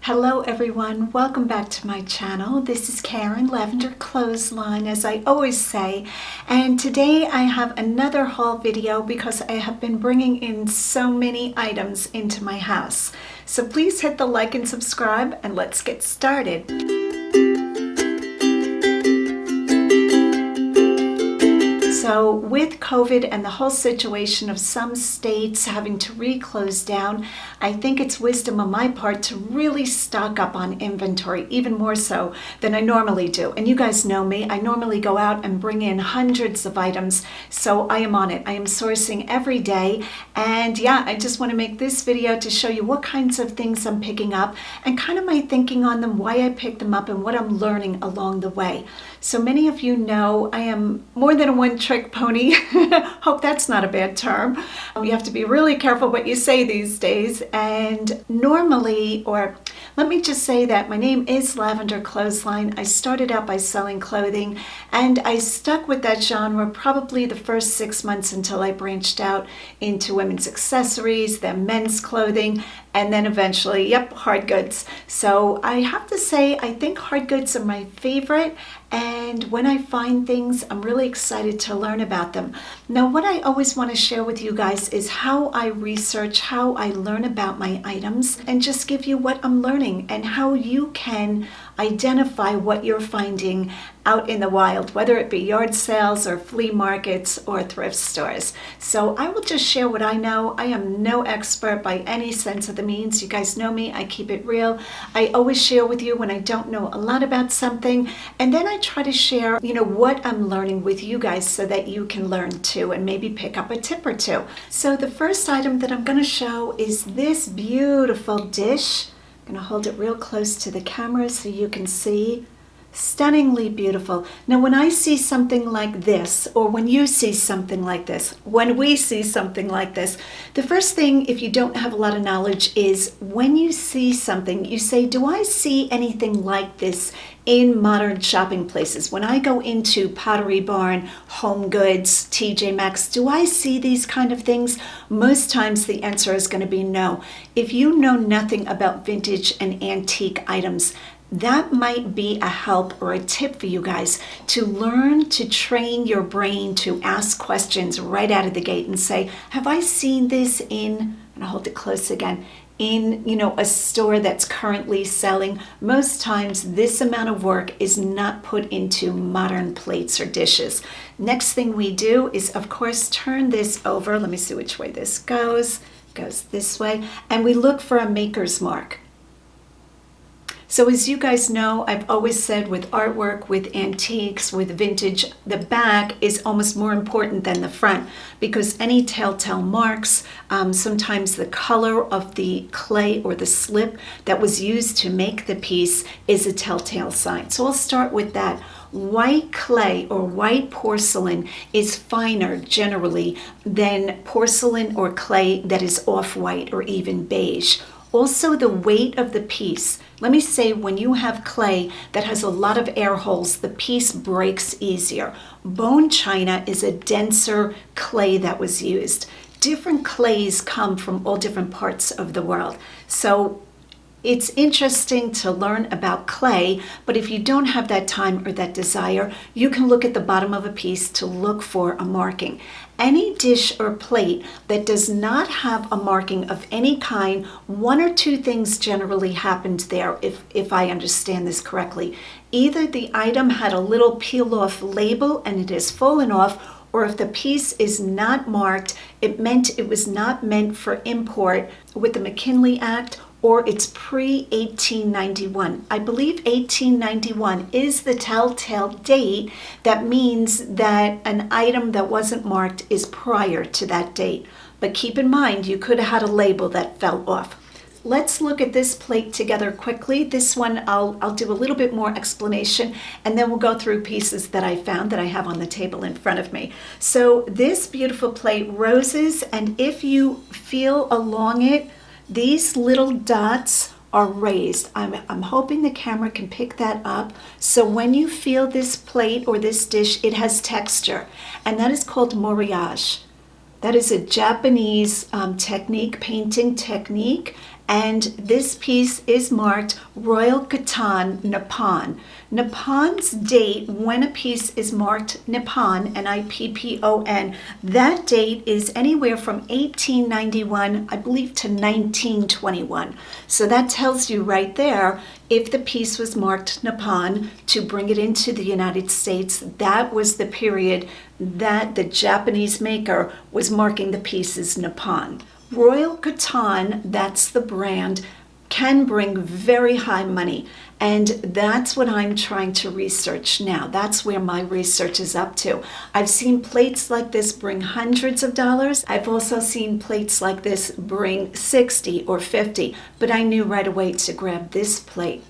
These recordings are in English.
Hello everyone, welcome back to my channel. This is Karen, Lavenderclothesline, as I always say, and today I have another haul video because I have been bringing in so many items into my house. So please hit the like and subscribe and let's get started. So with COVID and the whole situation of some states having to re-close down, I think it's wisdom on my part to really stock up on inventory, even more so than I normally do. And you guys know me, I normally go out and bring in hundreds of items, so I am on it. I am sourcing every day, and yeah, I just want to make this video to show you what kinds of things I'm picking up and kind of my thinking on them, why I picked them up, and what I'm learning along the way. So many of you know I am more than a one-trick pony. Hope that's not a bad term. You have to be really careful what you say these days. And normally, or let me just say that my name is Lavenderclothesline. I started out by selling clothing, and I stuck with that genre probably the first 6 months until I branched out into women's accessories, then men's clothing, and then eventually, hard goods. So I have to say, I think hard goods are my favorite, and when I find things, I'm really excited to learn about them. Now, what I always want to share with you guys is how I research, how I learn about my items, and just give you what I'm learning and how you can identify what you're finding out in the wild, whether it be yard sales or flea markets or thrift stores. So I will just share what I know. I am no expert by any sense of the means. You guys know me, I keep it real. I always share with you when I don't know a lot about something, and then I try to share, what I'm learning with you guys so that you can learn too and maybe pick up a tip or two. So the first item that I'm going to show is this beautiful dish. I'm going to hold it real close to the camera so you can see. Stunningly beautiful. Now, when I see something like this, or when you see something like this, when we see something like this, the first thing, if you don't have a lot of knowledge, is when you see something, you say, do I see anything like this in modern shopping places? When I go into Pottery Barn, Home Goods, TJ Maxx, do I see these kind of things? Most times the answer is going to be no. If you know nothing about vintage and antique items, that might be a help or a tip for you guys to learn to train your brain to ask questions right out of the gate and say, have I seen this in, and I'll hold it close again, in a store that's currently selling? Most times this amount of work is not put into modern plates or dishes. Next thing we do is, of course, turn this over. Let me see which way this goes. It goes this way, and we look for a maker's mark. So as you guys know, I've always said with artwork, with antiques, with vintage, the back is almost more important than the front, because any telltale marks, sometimes the color of the clay or the slip that was used to make the piece is a telltale sign. So I'll start with that. White clay or white porcelain is finer generally than porcelain or clay that is off-white or even beige. Also, the weight of the piece. Let me say, when you have clay that has a lot of air holes, the piece breaks easier. Bone china is a denser clay that was used. Different clays come from all different parts of the world. So it's interesting to learn about clay, but if you don't have that time or that desire, you can look at the bottom of a piece to look for a marking. Any dish or plate that does not have a marking of any kind, one or two things generally happened there, if I understand this correctly. Either the item had a little peel-off label and it has fallen off, or if the piece is not marked, it meant it was not meant for import with the McKinley Act, or it's pre-1891. I believe 1891 is the telltale date. That means that an item that wasn't marked is prior to that date. But keep in mind, you could have had a label that fell off. Let's look at this plate together quickly. This one, I'll do a little bit more explanation, and then we'll go through pieces that I found that I have on the table in front of me. So this beautiful plate, roses, and if you feel along it, these little dots are raised. I'm hoping the camera can pick that up. So when you feel this plate or this dish, it has texture, and that is called moriage. That is a Japanese technique, painting technique, and this piece is marked Royal Cotton Nippon. Nippon's date, when a piece is marked Nippon, Nippon, that date is anywhere from 1891, I believe, to 1921. So that tells you right there, if the piece was marked Nippon to bring it into the United States, that was the period that the Japanese maker was marking the pieces Nippon. Royal Cotton, that's the brand, can bring very high money. And that's what I'm trying to research now. That's where my research is up to. I've seen plates like this bring hundreds of dollars. I've also seen plates like this bring 60 or 50, but I knew right away to grab this plate.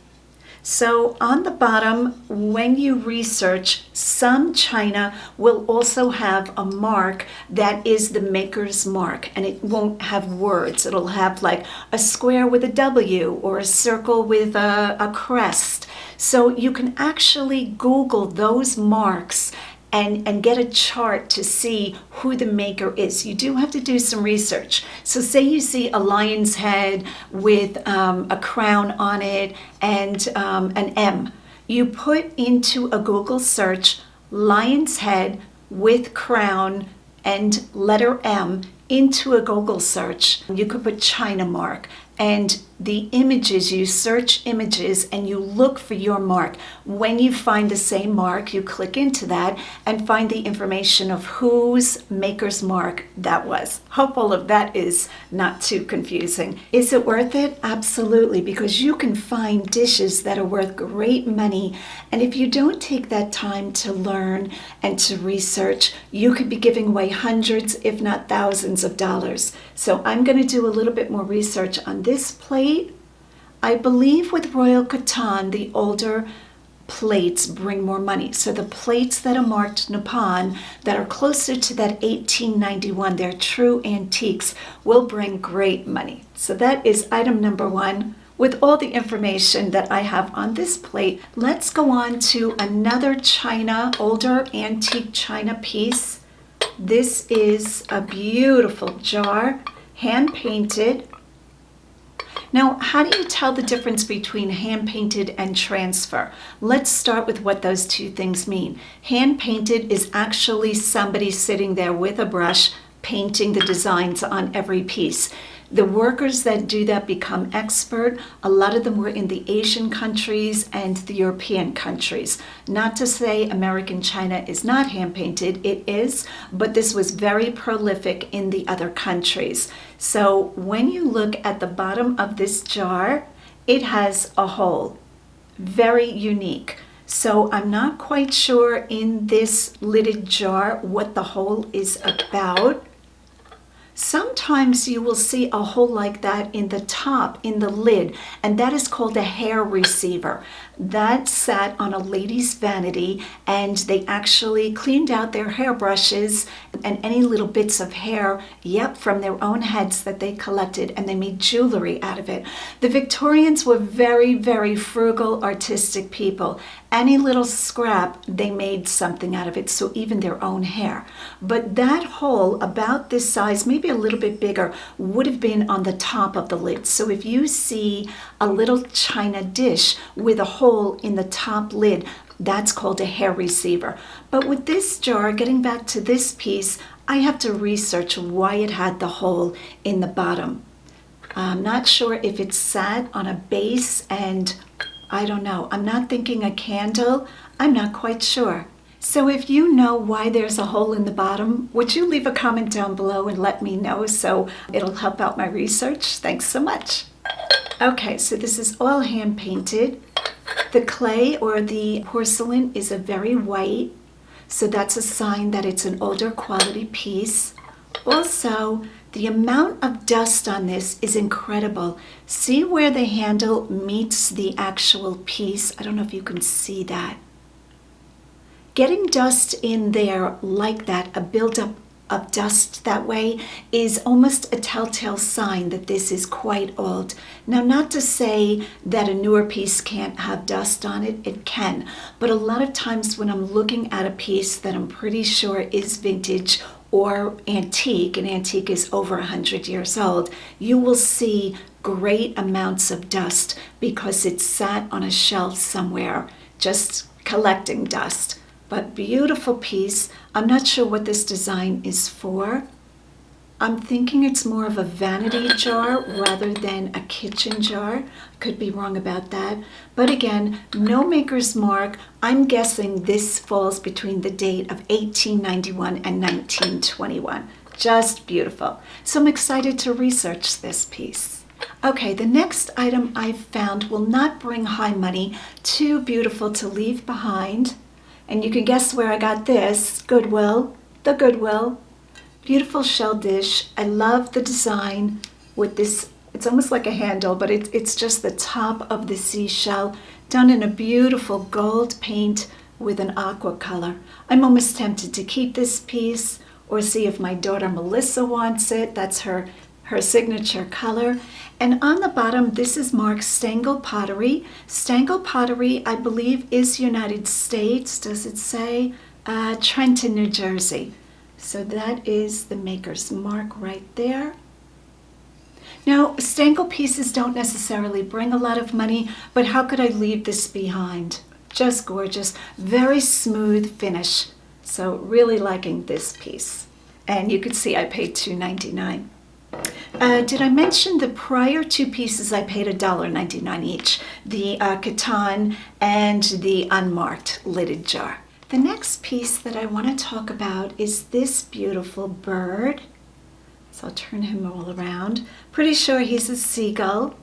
So on the bottom, when you research, some china will also have a mark that is the maker's mark, and it won't have words. It'll have like a square with a W or a circle with a crest. So you can actually Google those marks and get a chart to see who the maker is. You do have to do some research. So say you see a lion's head with a crown on it and an M. You put into a Google search lion's head with crown and letter M into a Google search. You could put China mark, and the images, you search images and you look for your mark. When you find the same mark, you click into that and find the information of whose maker's mark that was. Hope all of that is not too confusing. Is it worth it? Absolutely, because you can find dishes that are worth great money, and if you don't take that time to learn and to research, you could be giving away hundreds, if not thousands of dollars. So I'm going to do a little bit more research on this plate. I believe with Royal Cotton, the older plates bring more money. So the plates that are marked Nippon, that are closer to that 1891, they're true antiques, will bring great money. So that is item number one. With all the information that I have on this plate, let's go on to another china, older antique china piece. This is a beautiful jar, hand painted. Now, how do you tell the difference between hand-painted and transfer? Let's start with what those two things mean. Hand-painted is actually somebody sitting there with a brush painting the designs on every piece. The workers that do that become expert. A lot of them were in the Asian countries and the European countries. Not to say American china is not hand-painted, it is, but this was very prolific in the other countries. So when you look at the bottom of this jar, it has a hole, very unique. So I'm not quite sure in this lidded jar what the hole is about. Sometimes you will see a hole like that in the top, in the lid, and that is called a hair receiver. That sat on a lady's vanity, and they actually cleaned out their hairbrushes and any little bits of hair, from their own heads that they collected, and they made jewelry out of it. The Victorians were very, very frugal, artistic people. Any little scrap, they made something out of it, so even their own hair. But that hole, about this size, maybe a little bit bigger, would have been on the top of the lid. So if you see a little china dish with a hole in the top lid, that's called a hair receiver. But with this jar, getting back to this piece, I have to research why it had the hole in the bottom. I'm not sure if it sat on a base, and I don't know. I'm not thinking a candle. I'm not quite sure. So if you know why there's a hole in the bottom, would you leave a comment down below and let me know so it'll help out my research? Thanks so much. Okay, so this is all hand painted. The clay or the porcelain is a very white, so that's a sign that it's an older quality piece. Also, the amount of dust on this is incredible. See where the handle meets the actual piece? I don't know if you can see that. Getting dust in there like that, a buildup of dust that way, is almost a telltale sign that this is quite old. Now, not to say that a newer piece can't have dust on it, it can. But a lot of times when I'm looking at a piece that I'm pretty sure is vintage or antique, and antique is over 100 years old, you will see great amounts of dust because it sat on a shelf somewhere, just collecting dust. But beautiful piece. I'm not sure what this design is for. I'm thinking it's more of a vanity jar rather than a kitchen jar. Could be wrong about that. But again, no maker's mark. I'm guessing this falls between the date of 1891 and 1921. Just beautiful. So I'm excited to research this piece. Okay, the next item I've found will not bring high money. Too beautiful to leave behind. And you can guess where I got this. Goodwill. The Goodwill. Beautiful shell dish. I love the design with this. It's almost like a handle, but it's just the top of the seashell done in a beautiful gold paint with an aqua color. I'm almost tempted to keep this piece or see if my daughter Mellissa wants it. That's her signature color. And on the bottom, this is marked Stengel Pottery. Stengel Pottery, I believe, is United States. Does it say? Trenton, New Jersey. So that is the maker's mark right there. Now, Stengel pieces don't necessarily bring a lot of money, but how could I leave this behind? Just gorgeous, very smooth finish. So really liking this piece. And you can see I paid $2.99. Did I mention the prior two pieces I paid $1.99 each? The Catan and the unmarked lidded jar. The next piece that I want to talk about is this beautiful bird. So I'll turn him all around. Pretty sure he's a seagull.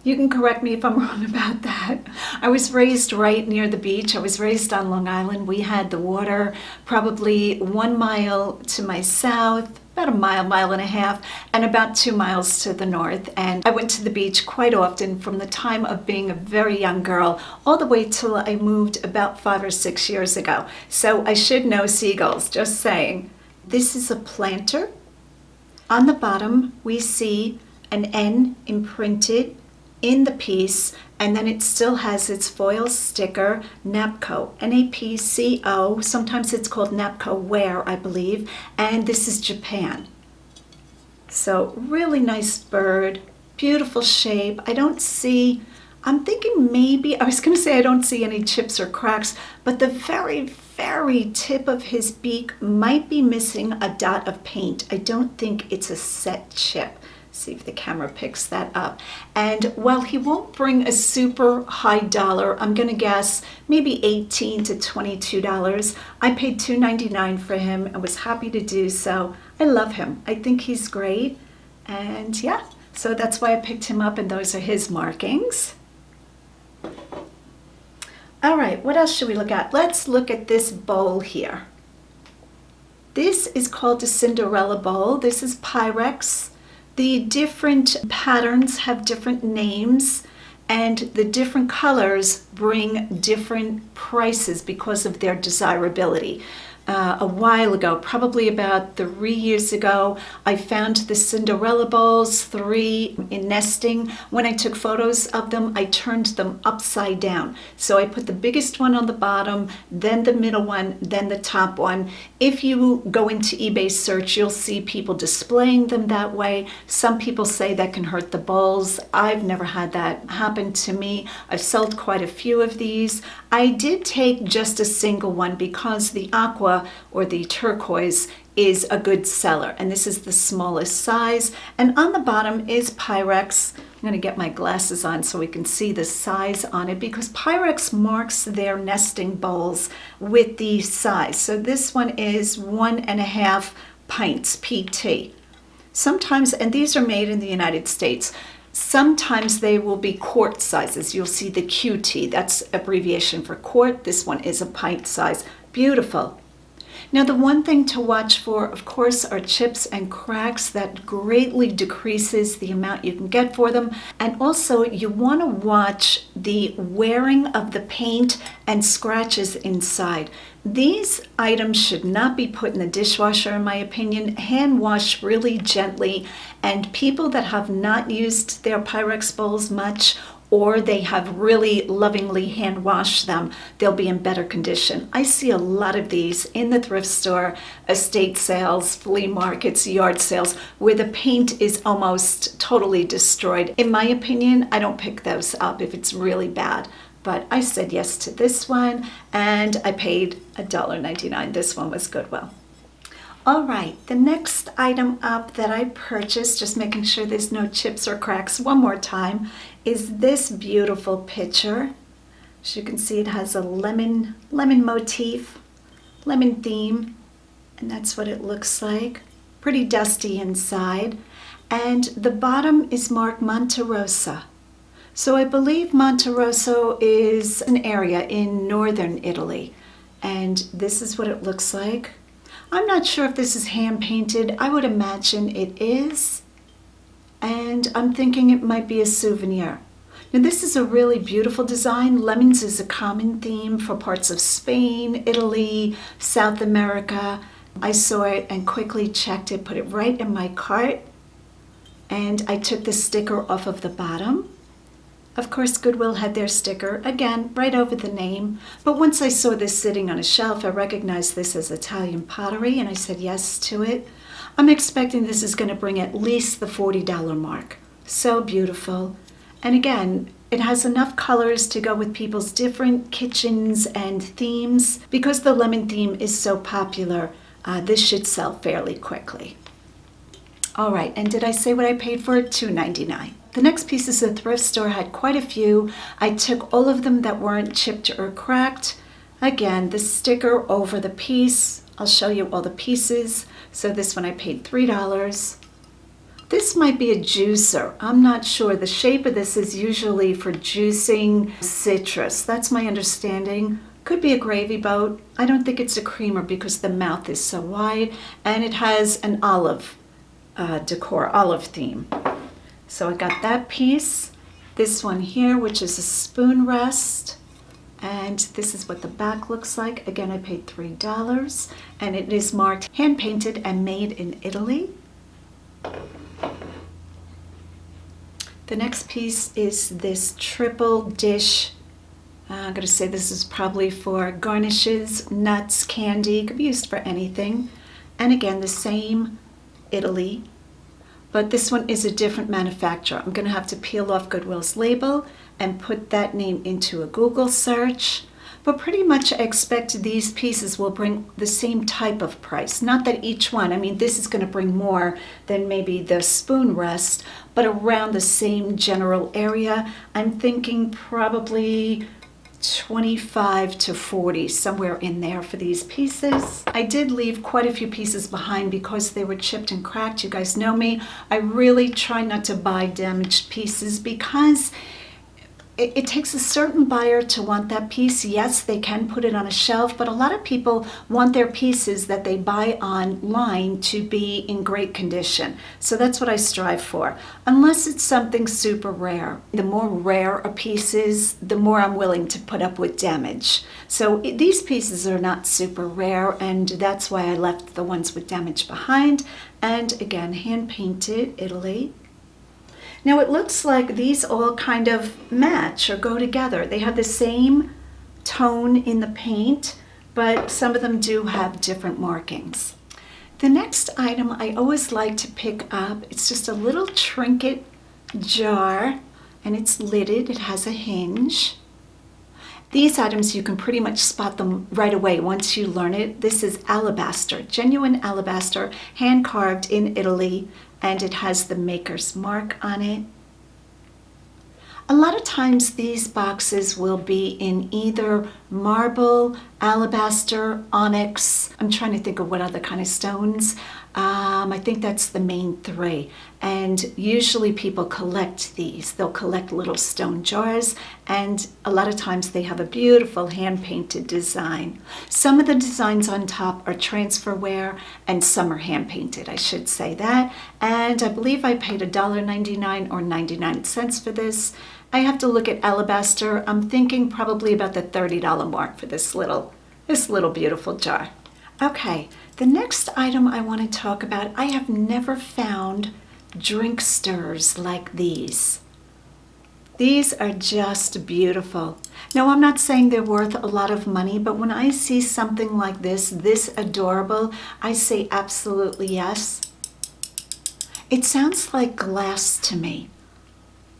You can correct me if I'm wrong about that. I was raised right near the beach. I was raised on Long Island. We had the water probably 1 mile to my south, about a mile and a half, and about 2 miles to the north. And I went to the beach quite often from the time of being a very young girl all the way till I moved about 5 or 6 years ago. So I should know seagulls, just saying. This is a planter. On the bottom, we see an N imprinted in the piece, and then it still has its foil sticker, Napco, N-A-P-C-O. Sometimes it's called Napco Wear, I believe, and this is Japan. So really nice bird, beautiful shape. I'm thinking maybe, I was going to say I don't see any chips or cracks, but the very, very tip of his beak might be missing a dot of paint. I don't think it's a set chip. See if the camera picks that up. And while he won't bring a super high dollar, I'm gonna guess maybe $18 to $22. I paid $2.99 for him and was happy to do so. I love him. I think he's great. And yeah, so that's why I picked him up, and those are his markings. All right, what else should we look at? Let's look at this bowl here. This is called the Cinderella Bowl. This is Pyrex. The different patterns have different names, and the different colors bring different prices because of their desirability. A while ago, probably about 3 years ago, I found the Cinderella Bowls, 3 in nesting. When I took photos of them, I turned them upside down. So I put the biggest one on the bottom, then the middle one, then the top one. If you go into eBay search, you'll see people displaying them that way. Some people say that can hurt the bowls. I've never had that happen to me. I've sold quite a few of these. I did take just a single one because the aqua or the turquoise is a good seller, and this is the smallest size. And on the bottom is Pyrex. I'm going to get my glasses on so we can see the size on it, because Pyrex marks their nesting bowls with the size. So this one is 1.5 pints PT. Sometimes, and these are made in the United States, sometimes they will be quart sizes. You'll see the QT, that's abbreviation for quart. This one is a pint size. Beautiful. Now, the one thing to watch for, of course, are chips and cracks. That greatly decreases the amount you can get for them. And also, you want to watch the wearing of the paint and scratches inside. These items should not be put in the dishwasher, in my opinion. Hand wash really gently. And people that have not used their Pyrex bowls much, or they have really lovingly hand washed them, they'll be in better condition. I see a lot of these in the thrift store, estate sales, flea markets, yard sales, where the paint is almost totally destroyed. In my opinion, I don't pick those up if it's really bad. But I said yes to this one, and I paid $1.99. This one was Goodwill. All right, the next item up that I purchased, just making sure there's no chips or cracks one more time, is this beautiful picture. As you can see, it has a lemon motif, lemon theme, and that's what it looks like. Pretty dusty inside. And the bottom is marked Monte Rosa. So I believe Monte Rosa is an area in northern Italy. And this is what it looks like. I'm not sure if this is hand painted. I would imagine it is. And I'm thinking it might be a souvenir. Now this is a really beautiful design. Lemons is a common theme for parts of Spain, Italy, South America. I saw it and quickly checked it, put it right in my cart. And I took the sticker off of the bottom. Of course, Goodwill had their sticker, again, right over the name. But once I saw this sitting on a shelf, I recognized this as Italian pottery, and I said yes to it. I'm expecting this is going to bring at least the $40 mark. So beautiful. And again, it has enough colors to go with people's different kitchens and themes. Because the lemon theme is so popular, this should sell fairly quickly. All right, and did I say what I paid for it? $2.99. The next pieces of the thrift store had quite a few. I took all of them that weren't chipped or cracked. Again, the sticker over the piece. I'll show you all the pieces. So this one I paid $3. This might be a juicer. I'm not sure. The shape of this is usually for juicing citrus. That's my understanding. Could be a gravy boat. I don't think it's a creamer because the mouth is so wide. And it has an olive decor, olive theme. So I got that piece, this one here, which is a spoon rest, and this is what the back looks like. Again, I paid $3, and it is marked hand painted and made in Italy. The next piece is this triple dish. I'm going to say this is probably for garnishes, nuts, candy, could be used for anything. And again, the same Italy. But this one is a different manufacturer. I'm going to have to peel off Goodwill's label and put that name into a Google search. But pretty much I expect these pieces will bring the same type of price. Not that each one, I mean, this is going to bring more than maybe the spoon rest, but around the same general area. I'm thinking probably 25 to 40, somewhere in there for these pieces. I did leave quite a few pieces behind because they were chipped and cracked. You guys know me. I really try not to buy damaged pieces because it takes a certain buyer to want that piece. Yes, they can put it on a shelf, but a lot of people want their pieces that they buy online to be in great condition. So that's what I strive for, unless it's something super rare. The more rare a piece is, the more I'm willing to put up with damage. So these pieces are not super rare, and that's why I left the ones with damage behind. And again, hand painted, Italy. Now it looks like these all kind of match or go together. They have the same tone in the paint, but some of them do have different markings. The next item I always like to pick up, it's just a little trinket jar, and it's lidded, it has a hinge. These items, you can pretty much spot them right away once you learn it. This is alabaster, genuine alabaster, hand carved in Italy, and it has the maker's mark on it. A lot of times these boxes will be in either marble, alabaster, onyx. I'm trying to think of what other kind of stones. I think that's the main three. And usually people collect these. They'll collect little stone jars, and a lot of times they have a beautiful hand-painted design. Some of the designs on top are transferware, and some are hand-painted, I should say that. And I believe I paid $1.99 or 99 cents for this. I have to look at alabaster. I'm thinking probably about the $30 mark for this little beautiful jar. Okay, the next item I want to talk about, I have never found drink stirrers like these. These are just beautiful. Now, I'm not saying they're worth a lot of money, but when I see something like this adorable, I say absolutely yes. It sounds like glass to me.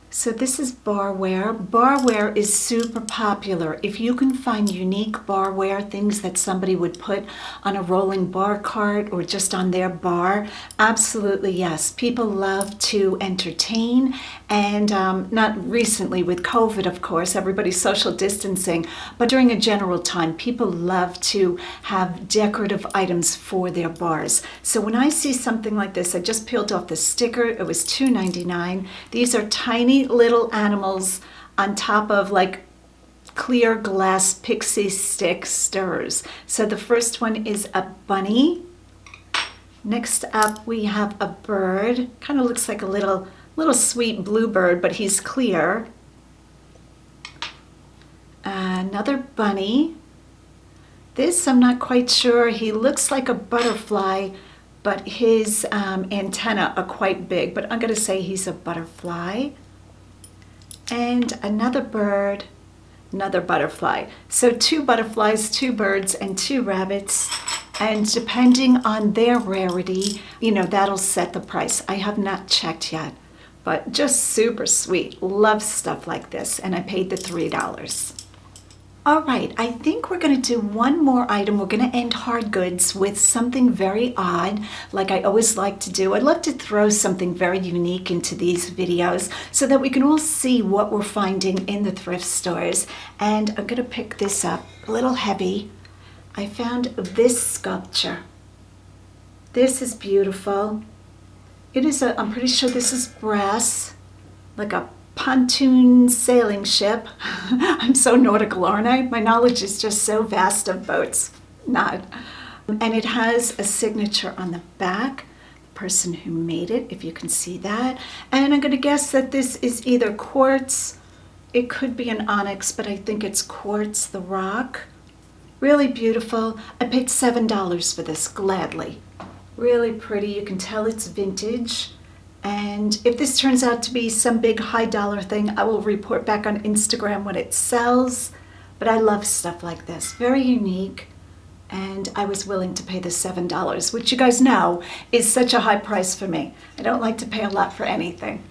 So this is barware. Barware is super popular. If you can find unique barware, things that somebody would put on a rolling bar cart or just on their bar, absolutely yes. People love to entertain, and not recently with COVID, of course, everybody's social distancing, but during a general time, people love to have decorative items for their bars. So when I see something like this, I just peeled off the sticker. It was $2.99. These are tiny little animals on top of like clear glass pixie stick stirrers. So the first one is a bunny. Next up we have a bird. Kind of looks like a little sweet bluebird, but he's clear. Another bunny. This I'm not quite sure. He looks like a butterfly, but his antennae are quite big, but I'm going to say he's a butterfly. And another bird, another butterfly. So 2 butterflies, 2 birds, and 2 rabbits. And depending on their rarity, that'll set the price. I have not checked yet, but just super sweet. Love stuff like this. And I paid the $3. All right, I think we're going to do one more item. We're going to end Hardgoods with something very odd, like I always like to do. I'd love to throw something very unique into these videos so that we can all see what we're finding in the thrift stores. And I'm going to pick this up, a little heavy. I found this sculpture. This is beautiful. It is I'm pretty sure this is brass, like a pontoon sailing ship. I'm so nautical, aren't I? My knowledge is just so vast of boats. Not. And it has a signature on the back, the person who made it, if you can see that. And I'm going to guess that this is either quartz, it could be an onyx, but I think it's quartz, the rock. Really beautiful. I paid $7 for this, gladly. Really pretty. You can tell it's vintage. And if this turns out to be some big high dollar thing, I will report back on Instagram when it sells. But I love stuff like this. Very unique. And I was willing to pay the $7, which you guys know is such a high price for me. I don't like to pay a lot for anything.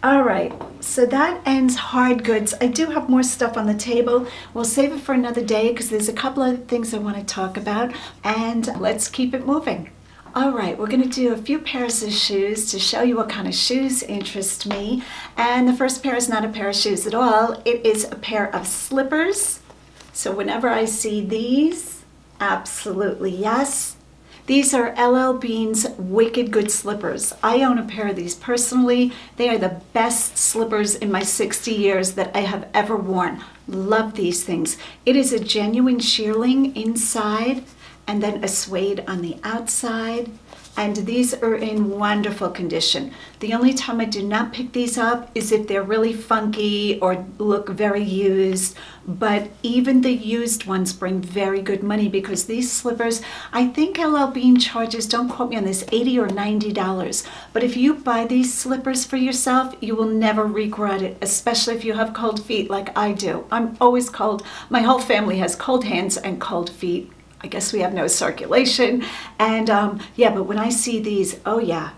All right, so that ends Hardgoods. I do have more stuff on the table. We'll save it for another day because there's a couple of things I want to talk about. And let's keep it moving. All right, we're going to do a few pairs of shoes to show you what kind of shoes interest me. And the first pair is not a pair of shoes at all. It is a pair of slippers. So whenever I see these, absolutely yes. These are LL Bean's Wicked Good slippers. I own a pair of these personally. They are the best slippers in my 60 years that I have ever worn. Love these things. It is a genuine shearling inside, and then a suede on the outside. And these are in wonderful condition. The only time I do not pick these up is if they're really funky or look very used. But even the used ones bring very good money because these slippers, I think LL Bean charges, don't quote me on this, $80 or $90. But if you buy these slippers for yourself, you will never regret it, especially if you have cold feet like I do. I'm always cold. My whole family has cold hands and cold feet. I guess we have no circulation. And yeah, but when I see these, oh yeah,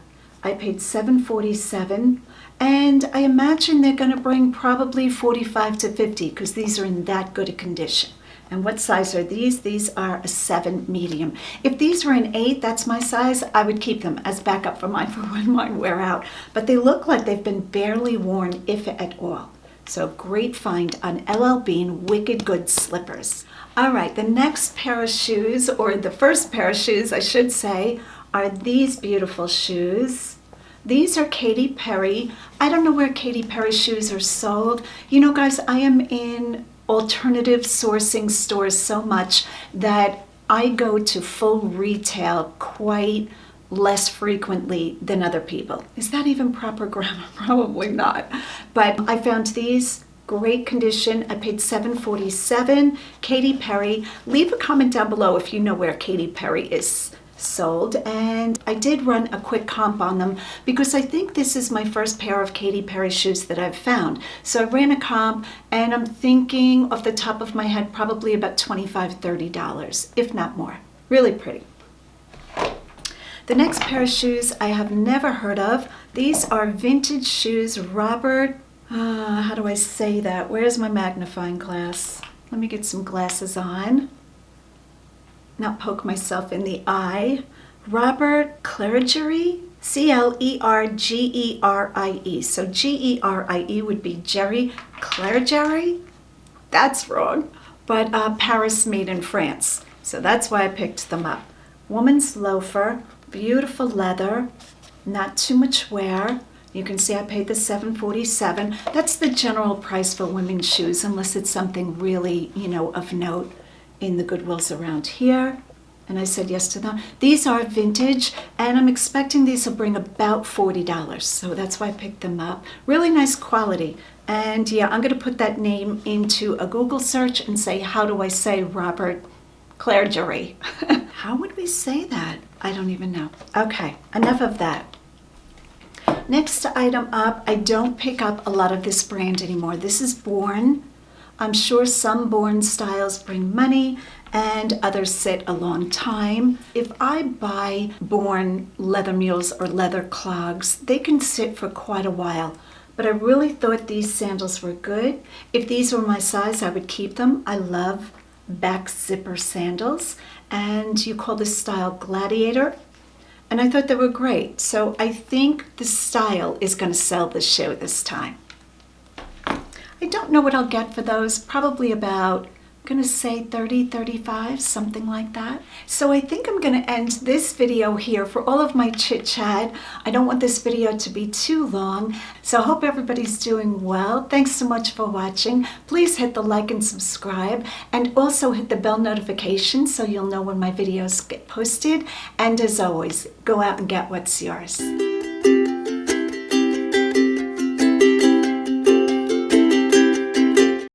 I paid $7.47. And I imagine they're going to bring probably 45 to 50 because these are in that good a condition. And what size are these? These are a 7 medium. If these were an 8, that's my size, I would keep them as backup for mine for when mine wear out. But they look like they've been barely worn, if at all. So great find on LL Bean Wicked Good slippers. All right, the next pair of shoes, or the first pair of shoes, I should say, are these beautiful shoes. These are Katy Perry. I don't know where Katy Perry shoes are sold. You know, guys, I am in alternative sourcing stores so much that I go to full retail quite less frequently than other people. Is that even proper grammar? Probably not. But I found these. Great condition. I paid $7.47. Katy Perry. Leave a comment down below if you know where Katy Perry is sold, and I did run a quick comp on them because I think this is my first pair of Katy Perry shoes that I've found. So I ran a comp, and I'm thinking off the top of my head probably about $25, $30, if not more. Really pretty. The next pair of shoes I have never heard of. These are vintage shoes, Robert, how do I say that? Where's my magnifying glass? Let me get some glasses on. Not poke myself in the eye. Robert Clergerie, Clergerie. So Gerie would be Jerry Clergerie. That's wrong. But Paris made in France. So that's why I picked them up. Woman's loafer, beautiful leather, not too much wear. You can see I paid the $7.47. That's the general price for women's shoes, unless it's something really, of note in the Goodwills around here. And I said yes to them. These are vintage, and I'm expecting these will bring about $40. So that's why I picked them up. Really nice quality. And yeah, I'm going to put that name into a Google search and say, how do I say Robert Clergerie? How would we say that? I don't even know. Okay, enough of that. Next item up, I don't pick up a lot of this brand anymore. This is Born. I'm sure some Born styles bring money and others sit a long time. If I buy Born leather mules or leather clogs, they can sit for quite a while. But I really thought these sandals were good. If these were my size, I would keep them. I love back zipper sandals, and you call this style Gladiator. And I thought they were great. So I think the style is going to sell the shoe this time. I don't know what I'll get for those. Probably about, I'm going to say 30, 35, something like that. So I think I'm going to end this video here for all of my chit chat. I don't want this video to be too long. So I hope everybody's doing well. Thanks so much for watching. Please hit the like and subscribe, and also hit the bell notification so you'll know when my videos get posted. And as always, go out and get what's yours.